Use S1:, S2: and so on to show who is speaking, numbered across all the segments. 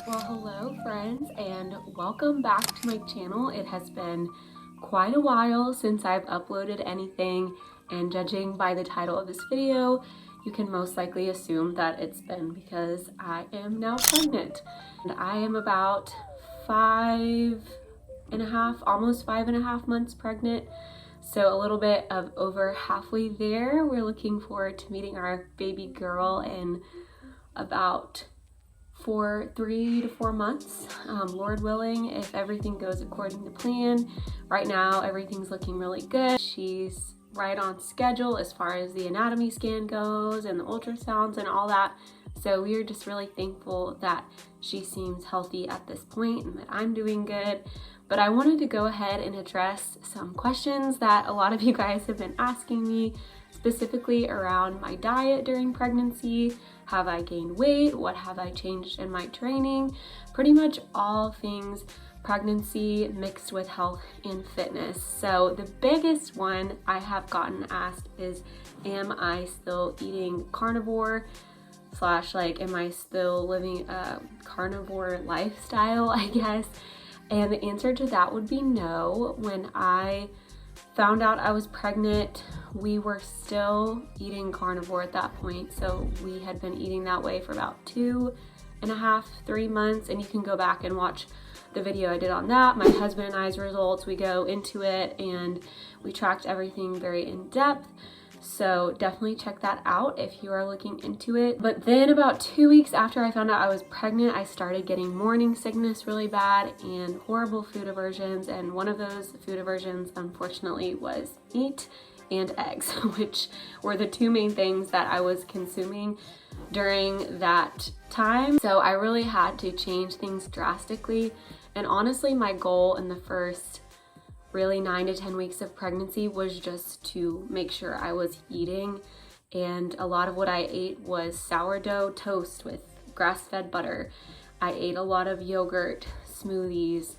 S1: Well, hello friends, and welcome back to my channel. It has been quite a while since I've uploaded anything, and judging by the title of this video, you can most likely assume that it's been because I am now pregnant. And I am about 5.5, almost 5.5 months pregnant. So a little bit of over halfway there. We're looking forward to meeting our baby girl in about for 3 to 4 months, Lord willing, if everything goes according to plan. Right now, everything's looking really good. She's right on schedule as far as the anatomy scan goes and the ultrasounds and all that. So we are just really thankful that she seems healthy at this point and that I'm doing good. But I wanted to go ahead and address some questions that a lot of you guys have been asking me, specifically around my diet during pregnancy. Have I gained weight? What have I changed in my training? Pretty much all things pregnancy mixed with health and fitness. So the biggest one I have gotten asked is, am I still eating carnivore? Slash, like, am I still living a carnivore lifestyle, I guess? And the answer to that would be no. When I found out I was pregnant, we were still eating carnivore at that point. So we had been eating that way for about 2.5, 3 months. And you can go back and watch the video I did on that. My husband and I's results, we go into it and we tracked everything very in depth. So definitely check that out if you are looking into it. But then about 2 weeks after I found out I was pregnant, I started getting morning sickness really bad and horrible food aversions. And one of those food aversions, unfortunately, was meat and eggs, which were the two main things that I was consuming during that time. So I really had to change things drastically. And honestly, my goal in the first really 9 to 10 weeks of pregnancy was just to make sure I was eating. And a lot of what I ate was sourdough toast with grass-fed butter. I ate a lot of yogurt, smoothies,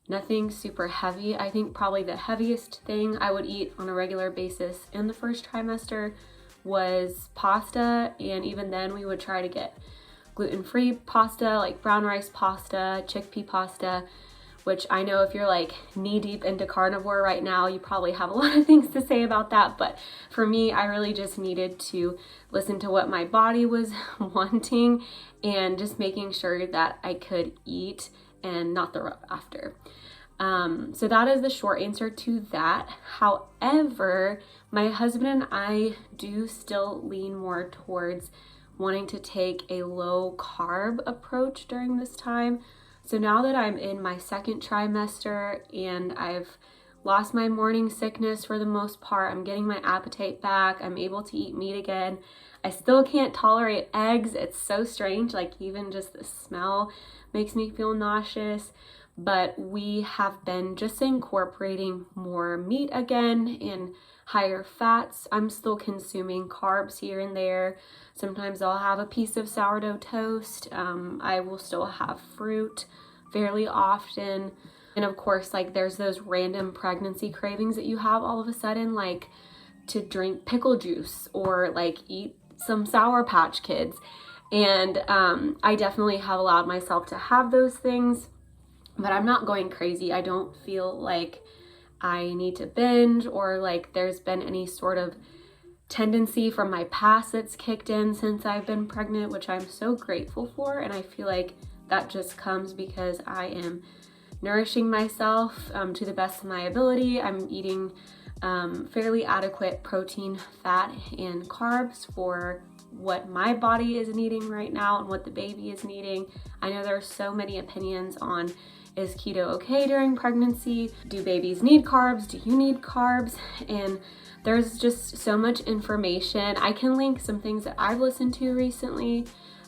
S1: nothing super heavy. I think probably the heaviest thing I would eat on a regular basis in the first trimester was pasta. And even then we would try to get gluten-free pasta, like brown rice pasta, chickpea pasta, which I know if you're like knee deep into carnivore right now, you probably have a lot of things to say about that. But for me, I really just needed to listen to what my body was wanting and just making sure that I could eat and not throw up after. So that is the short answer to that. However, my husband and I do still lean more towards wanting to take a low carb approach during this time. So now that I'm in my second trimester and I've lost my morning sickness for the most part, I'm getting my appetite back, I'm able to eat meat again. I still can't tolerate eggs. It's so strange, like even just the smell makes me feel nauseous. But we have been just incorporating more meat again and higher fats. I'm still consuming carbs here and there. Sometimes I'll have a piece of sourdough toast. I will still have fruit fairly often. And of course, like there's those random pregnancy cravings that you have all of a sudden, like to drink pickle juice or like eat some Sour Patch Kids. And I definitely have allowed myself to have those things, but I'm not going crazy. I don't feel like I need to binge or like there's been any sort of tendency from my past that's kicked in since I've been pregnant, which I'm so grateful for. And I feel like that just comes because I am nourishing myself to the best of my ability. I'm eating fairly adequate protein, fat, and carbs for what my body is needing right now and what the baby is needing. I know there are so many opinions on, is keto okay during pregnancy? Do babies need carbs? Do you need carbs? And there's just so much information. I can link some things that I've listened to recently.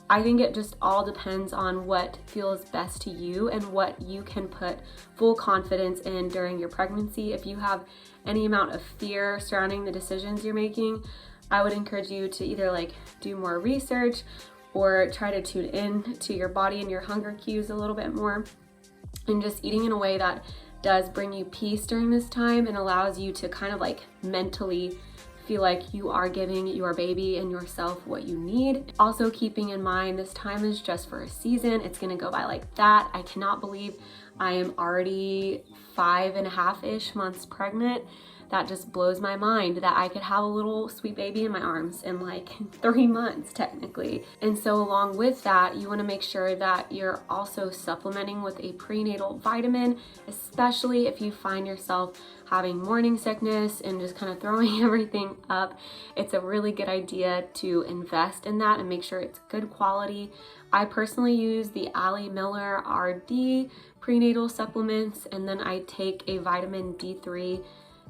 S1: I think it just all depends on what feels best to you and what you can put full confidence in during your pregnancy. If you have any amount of fear surrounding the decisions you're making, I would encourage you to either like do more research or try to tune in to your body and your hunger cues a little bit more, and just eating in a way that does bring you peace during this time and allows you to kind of like mentally feel like you are giving your baby and yourself what you need. Also keeping in mind, this time is just for a season. It's gonna go by like that. I cannot believe I am already 5.5-ish months pregnant. That just blows my mind that I could have a little sweet baby in my arms in like 3 months technically. And so along with that, you wanna make sure that you're also supplementing with a prenatal vitamin, especially if you find yourself having morning sickness and just kind of throwing everything up. It's a really good idea to invest in that and make sure it's good quality. I personally use the Ali Miller RD prenatal supplements, and then I take a vitamin D3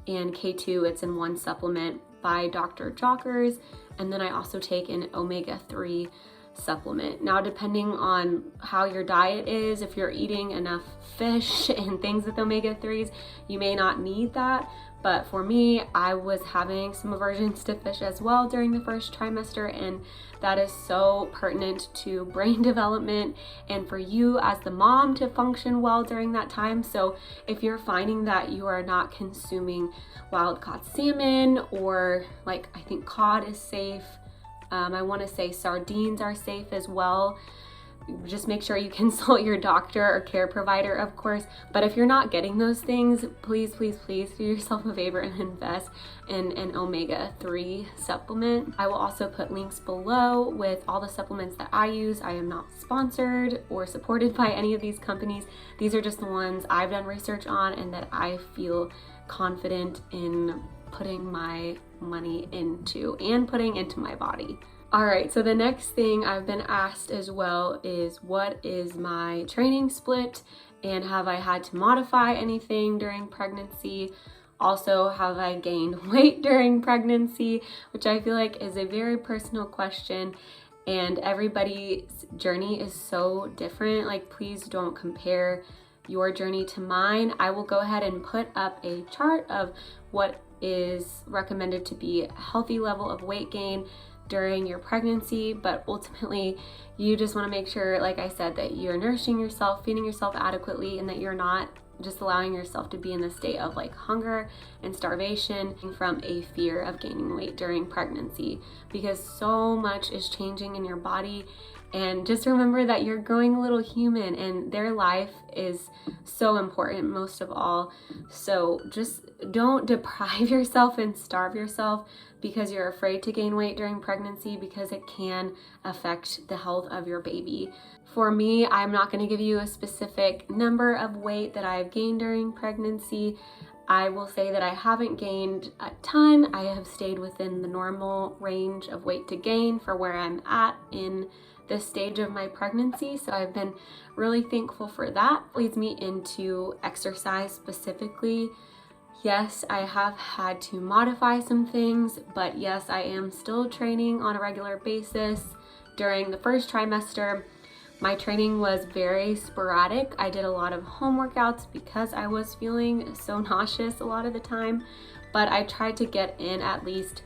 S1: and K2, it's in one supplement by Dr. Jockers, and then I also take an omega-3 supplement. Now, depending on how your diet is, if you're eating enough fish and things with omega-3s, you may not need that. But for me, I was having some aversions to fish as well during the first trimester, and that is so pertinent to brain development and for you as the mom to function well during that time. So if you're finding that you are not consuming wild caught salmon, or like I think cod is safe, I want to say sardines are safe as well. Just make sure you consult your doctor or care provider, of course. But if you're not getting those things, please, please, please do yourself a favor and invest in an omega-3 supplement. I will also put links below with all the supplements that I use. I am not sponsored or supported by any of these companies. These are just the ones I've done research on and that I feel confident in putting my money into and putting into my body. All right, so the next thing I've been asked as well is, what is my training split, and have I had to modify anything during pregnancy? Also, have I gained weight during pregnancy, which I feel like is a very personal question, and everybody's journey is so different. Like, please don't compare your journey to mine. I will go ahead and put up a chart of what is recommended to be a healthy level of weight gain during your pregnancy, but ultimately you just want to make sure, like I said, that you're nourishing yourself, feeding yourself adequately, and that you're not just allowing yourself to be in the state of like hunger and starvation from a fear of gaining weight during pregnancy, because so much is changing in your body. And just remember that you're growing a little human, and their life is so important most of all. So just don't deprive yourself and starve yourself because you're afraid to gain weight during pregnancy, because it can affect the health of your baby. For me, I'm not going to give you a specific number of weight that I've gained during pregnancy. I will say that I haven't gained a ton. I have stayed within the normal range of weight to gain for where I'm at in this stage of my pregnancy. So I've been really thankful for that. Leads me into exercise specifically. Yes, I have had to modify some things, but yes, I am still training on a regular basis. During the first trimester, my training was very sporadic. I did a lot of home workouts because I was feeling so nauseous a lot of the time, but I tried to get in at least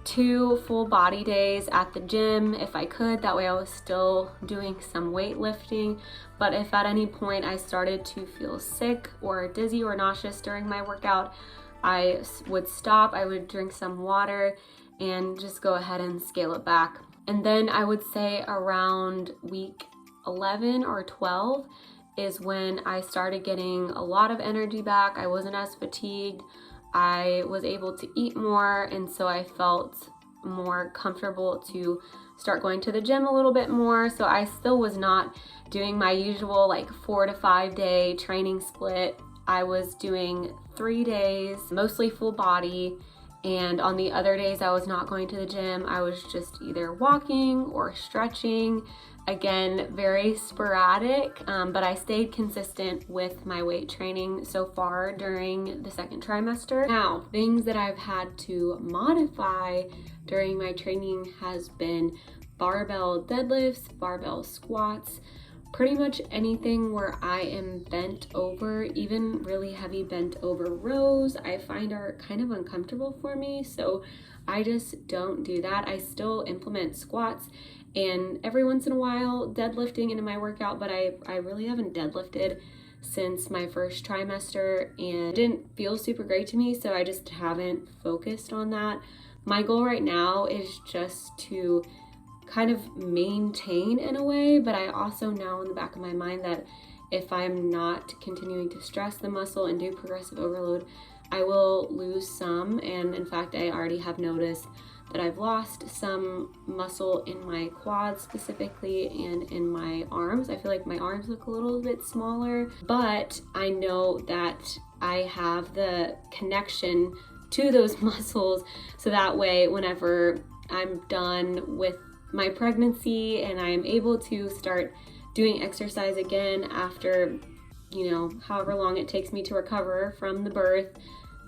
S1: 2 full body days at the gym if I could. That way I was still doing some weightlifting. But if at any point I started to feel sick or dizzy or nauseous during my workout, I would stop, I would drink some water and just go ahead and scale it back. And then I would say around week 11 or 12 is when I started getting a lot of energy back. I wasn't as fatigued. I was able to eat more, and so I felt more comfortable to start going to the gym a little bit more. So I still was not doing my usual like 4 to 5 day training split. I was doing 3 days, mostly full body, and on the other days I was not going to the gym. I was just either walking or stretching. Again, very sporadic, but I stayed consistent with my weight training so far during the second trimester. Now, things that I've had to modify during my training has been barbell deadlifts, barbell squats, pretty much anything where I am bent over. Even really heavy bent over rows I find are kind of uncomfortable for me, so I just don't do that. I still implement squats and every once in a while deadlifting into my workout, but I really haven't deadlifted since my first trimester, and it didn't feel super great to me, so I just haven't focused on that. My goal right now is just to kind of maintain in a way, but I also know in the back of my mind that if I'm not continuing to stress the muscle and do progressive overload, I will lose some. And in fact, I already have noticed that I've lost some muscle in my quads specifically and in my arms. I feel like my arms look a little bit smaller, but I know that I have the connection to those muscles, so that way whenever I'm done with my pregnancy and I'm able to start doing exercise again after, however long it takes me to recover from the birth,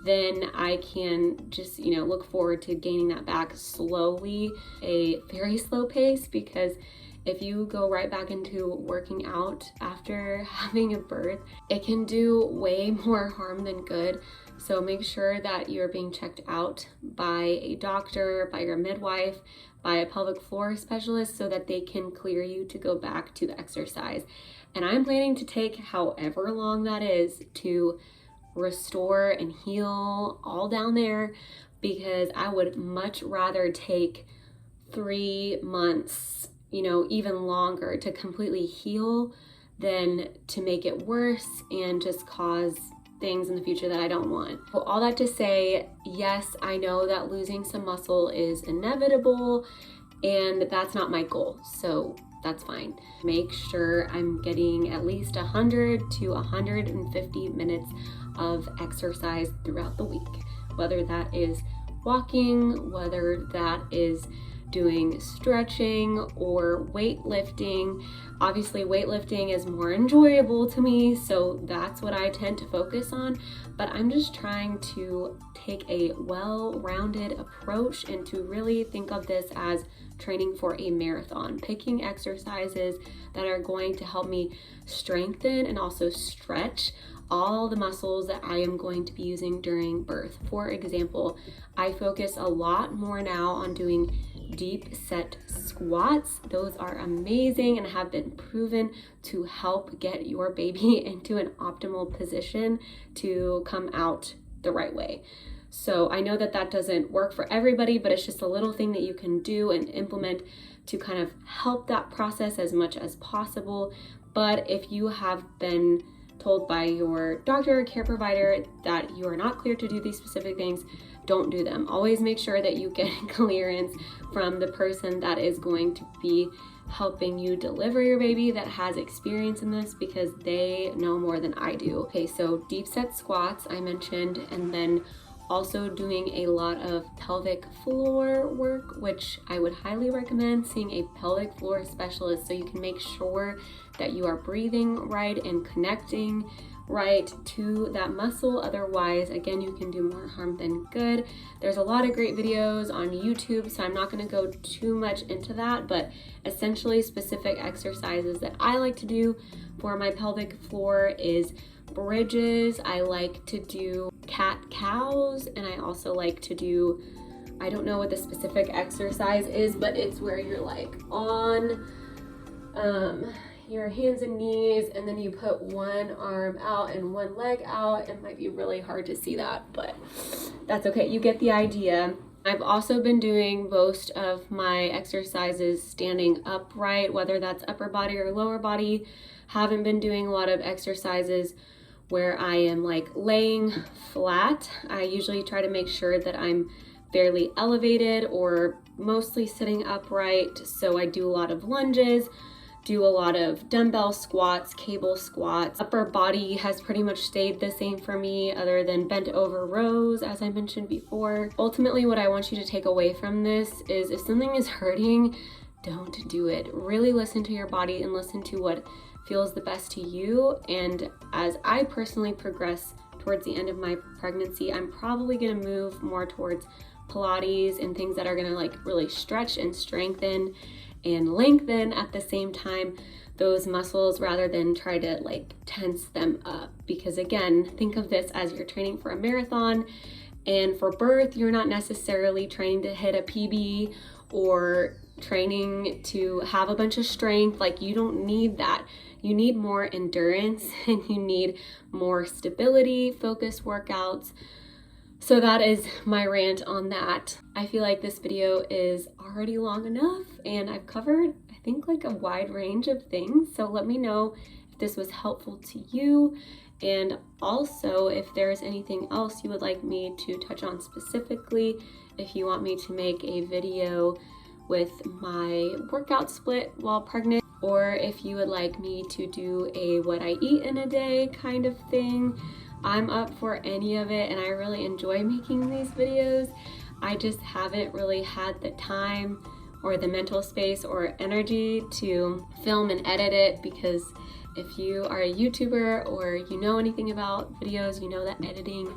S1: then I can just, look forward to gaining that back slowly, a very slow pace, because if you go right back into working out after having a birth, it can do way more harm than good. So make sure that you're being checked out by a doctor, by your midwife, by a pelvic floor specialist, so that they can clear you to go back to the exercise. And I'm planning to take however long that is to restore and heal all down there, because I would much rather take 3 months, even longer to completely heal than to make it worse and just cause things in the future that I don't want. So all that to say, yes, I know that losing some muscle is inevitable, and that's not my goal, so that's fine. Make sure I'm getting at least 100 to 150 minutes of exercise throughout the week, whether that is walking, whether that is doing stretching or weightlifting. Obviously, weightlifting is more enjoyable to me, so that's what I tend to focus on, but I'm just trying to take a well-rounded approach and to really think of this as training for a marathon, picking exercises that are going to help me strengthen and also stretch all the muscles that I am going to be using during birth. For example, I focus a lot more now on doing deep set squats. Those are amazing and have been proven to help get your baby into an optimal position to come out the right way. So I know that that doesn't work for everybody, but it's just a little thing that you can do and implement to kind of help that process as much as possible. But if you have been told by your doctor or care provider that you are not clear to do these specific things, don't do them. Always make sure that you get clearance from the person that is going to be helping you deliver your baby, that has experience in this, because they know more than I do. Okay, so deep set squats I mentioned, and then also doing a lot of pelvic floor work, which I would highly recommend seeing a pelvic floor specialist so you can make sure that you are breathing right and connecting right to that muscle. Otherwise, again, you can do more harm than good. There's a lot of great videos on YouTube, so I'm not going to go too much into that, but essentially specific exercises that I like to do for my pelvic floor is bridges. I like to do cat-cows, and I also like to do, I don't know what the specific exercise is, but it's where you're like on your hands and knees, and then you put one arm out and one leg out. It might be really hard to see that, but that's okay. You get the idea. I've also been doing most of my exercises standing upright, whether that's upper body or lower body. Haven't been doing a lot of exercises where I am like laying flat. I usually try to make sure that I'm fairly elevated or mostly sitting upright. So I do a lot of lunges, do a lot of dumbbell squats, cable squats. Upper body has pretty much stayed the same for me, other than bent over rows, as I mentioned before. Ultimately, what I want you to take away from this is if something is hurting, don't do it. Really listen to your body and listen to what feels the best to you. And as I personally progress towards the end of my pregnancy, I'm probably gonna move more towards Pilates and things that are gonna like really stretch and strengthen and lengthen at the same time those muscles, rather than try to like tense them up. Because again, think of this as you're training for a marathon, and for birth, you're not necessarily training to hit a PB or training to have a bunch of strength. Like, you don't need that. You need more endurance and you need more stability, focused workouts. So that is my rant on that. I feel like this video is already long enough and I've covered, I think, like a wide range of things. So let me know if this was helpful to you, and also if there's anything else you would like me to touch on specifically. If you want me to make a video with my workout split while pregnant, or if you would like me to do a what I eat in a day kind of thing, I'm up for any of it, and I really enjoy making these videos. I just haven't really had the time or the mental space or energy to film and edit it, because if you are a YouTuber or you know anything about videos, you know that editing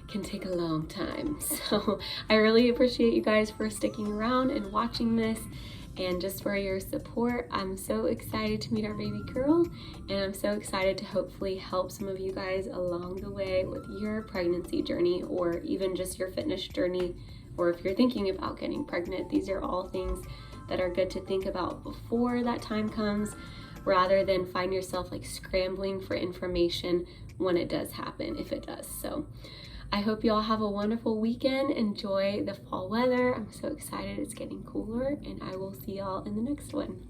S1: can take a long time. So I really appreciate you guys for sticking around and watching this, and just for your support. I'm so excited to meet our baby girl, and I'm so excited to hopefully help some of you guys along the way with your pregnancy journey, or even just your fitness journey, or if you're thinking about getting pregnant. These are all things that are good to think about before that time comes, rather than find yourself like scrambling for information when it does happen, if it does. So I hope you all have a wonderful weekend. Enjoy the fall weather. I'm so excited it's getting cooler, and I will see y'all in the next one.